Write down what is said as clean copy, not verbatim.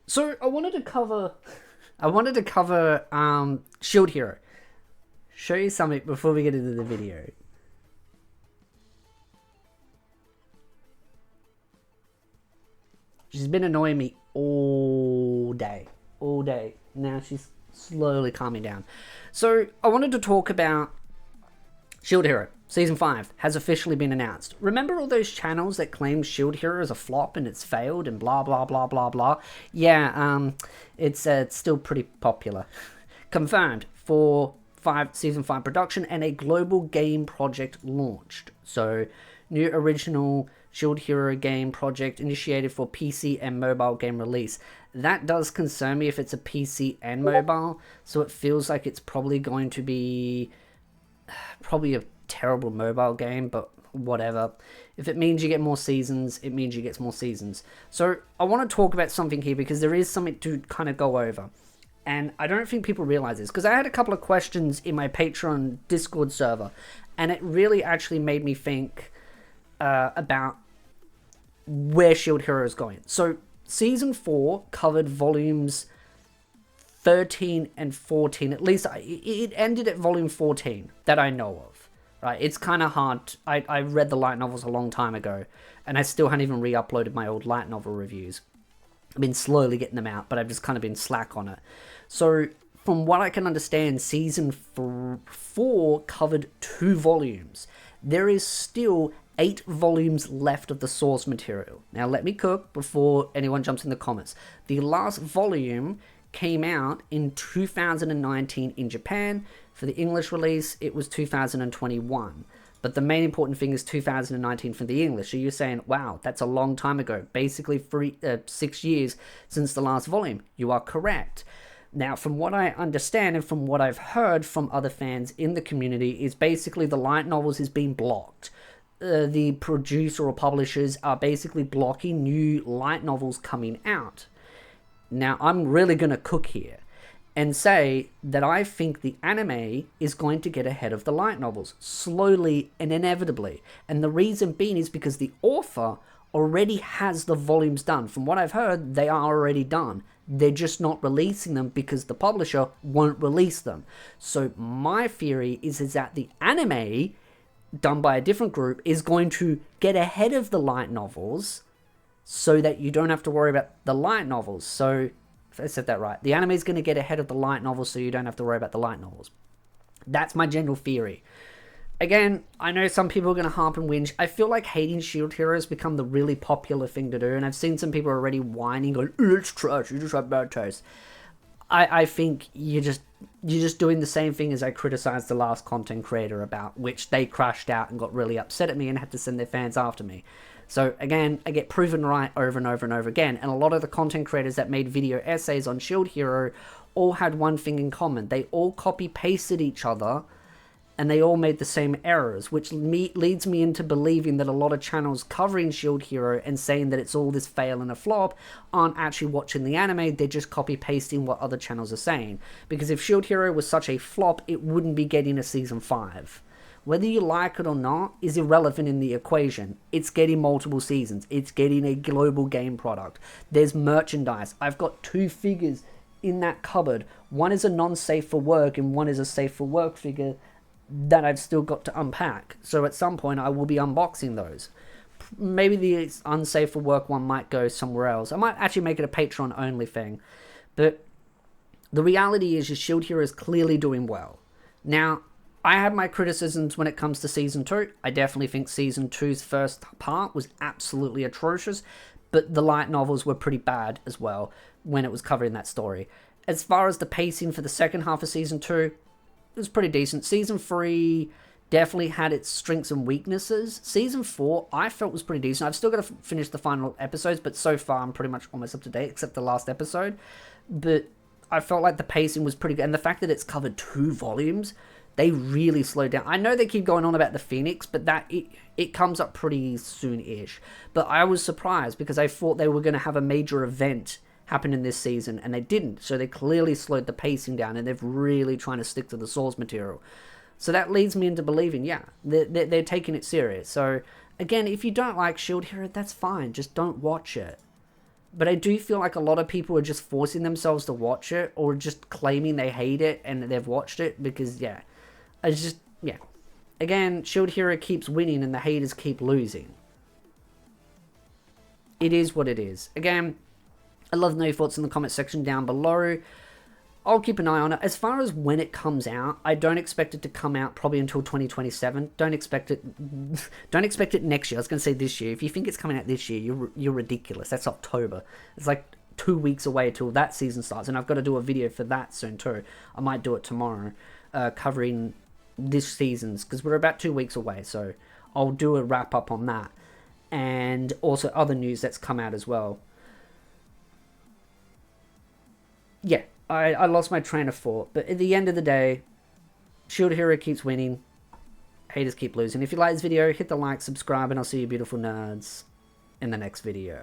So I wanted to cover Shield Hero. Show you something before we get into the video. She's been annoying me all day. All day. Now she's slowly calming down. So I wanted to talk about Shield Hero. Season 5 has officially been announced. Remember all those channels that claim Shield Hero is a flop and it's failed and blah blah blah blah blah? Yeah, it's still pretty popular. Confirmed for season 5 production and a global game project launched. So, new original Shield Hero game project initiated for PC and mobile game release. That does concern me if it's a PC and mobile, so it feels like it's probably going to be probably a terrible mobile game, but whatever. If it means you get more seasons, it means you get more seasons. So I want to talk about something here because there is something to kind of go over. And I don't think people realize this, because I had a couple of questions in my Patreon Discord server, and it really actually made me think about where Shield Hero is going. So Season 4 covered volumes 13 and 14. At least it ended at volume 14 that I know of. Right? It's kind of hard. I read the light novels a long time ago, and I still hadn't even re-uploaded my old light novel reviews. I've been slowly getting them out, but I've just kind of been slack on it. So, from what I can understand, Season 4 covered 2 volumes. There is still 8 volumes left of the source material. Now, let me cook before anyone jumps in the comments. The last volume came out in 2019 in Japan. For the English release, it was 2021. But the main important thing is 2019 for the English. So you're saying, wow, that's a long time ago. Basically 6 years since the last volume. You are correct. Now, from what I understand and from what I've heard from other fans in the community, is basically the light novels is being blocked. The producer or publishers are basically blocking new light novels coming out. Now, I'm really going to cook here and say that I think the anime is going to get ahead of the light novels, slowly and inevitably. And the reason being is because the author already has the volumes done. From what I've heard, they are already done. They're just not releasing them because the publisher won't release them. So my theory is that the anime, done by a different group, is going to get ahead of the light novels so that you don't have to worry about the light novels. So, if I said that right, the anime is going to get ahead of the light novels so you don't have to worry about the light novels. That's my general theory. Again, I know some people are going to harp and whinge. I feel like hating Shield Hero has become the really popular thing to do, and I've seen some people already whining, going, it's trash, you just have bad taste. I think you're just doing the same thing as I criticized the last content creator about, which they crashed out and got really upset at me and had to send their fans after me. So again, I get proven right over and over and over again, and a lot of the content creators that made video essays on Shield Hero all had one thing in common. They all copy-pasted each other, and they all made the same errors, which leads me into believing that a lot of channels covering Shield Hero and saying that it's all this fail and a flop aren't actually watching the anime, they're just copy-pasting what other channels are saying. Because if Shield Hero was such a flop, it wouldn't be getting a Season 5. Whether you like it or not is irrelevant in the equation. It's getting multiple seasons. It's getting a global game product. There's merchandise. I've got 2 figures in that cupboard. One is a non-safe for work and one is a safe for work figure that I've still got to unpack. So at some point I will be unboxing those. Maybe the unsafe for work one might go somewhere else. I might actually make it a Patreon only thing. But the reality is Shield Hero is clearly doing well. Now, I have my criticisms when it comes to Season 2. I definitely think Season 2's first part was absolutely atrocious, but the light novels were pretty bad as well when it was covering that story. As far as the pacing for the second half of Season 2, it was pretty decent. Season 3 definitely had its strengths and weaknesses. Season 4, I felt was pretty decent. I've still got to finish the final episodes, but so far I'm pretty much almost up to date, except the last episode. But I felt like the pacing was pretty good, and the fact that it's covered 2 volumes, they really slowed down. I know they keep going on about the Phoenix, but it comes up pretty soon-ish. But I was surprised because I thought they were going to have a major event happen in this season, and they didn't. So they clearly slowed the pacing down, and they're really trying to stick to the source material. So that leads me into believing, yeah, they're taking it serious. So again, if you don't like Shield Hero, that's fine. Just don't watch it. But I do feel like a lot of people are just forcing themselves to watch it, or just claiming they hate it and they've watched it because, yeah. It's just, yeah. Again, Shield Hero keeps winning and the haters keep losing. It is what it is. Again, I'd love to know your thoughts in the comment section down below. I'll keep an eye on it. As far as when it comes out, I don't expect it to come out probably until 2027. Don't expect it next year. I was going to say this year. If you think it's coming out this year, you're ridiculous. That's October. It's like 2 weeks away till that season starts, and I've got to do a video for that soon too. I might do it tomorrow, covering this season's, because we're about 2 weeks away, so I'll do a wrap up on that, and also other news that's come out as well. Yeah, I lost my train of thought, but at the end of the day, Shield Hero keeps winning, haters keep losing. If you like this video, hit the like, subscribe, and I'll see you beautiful nerds in the next video.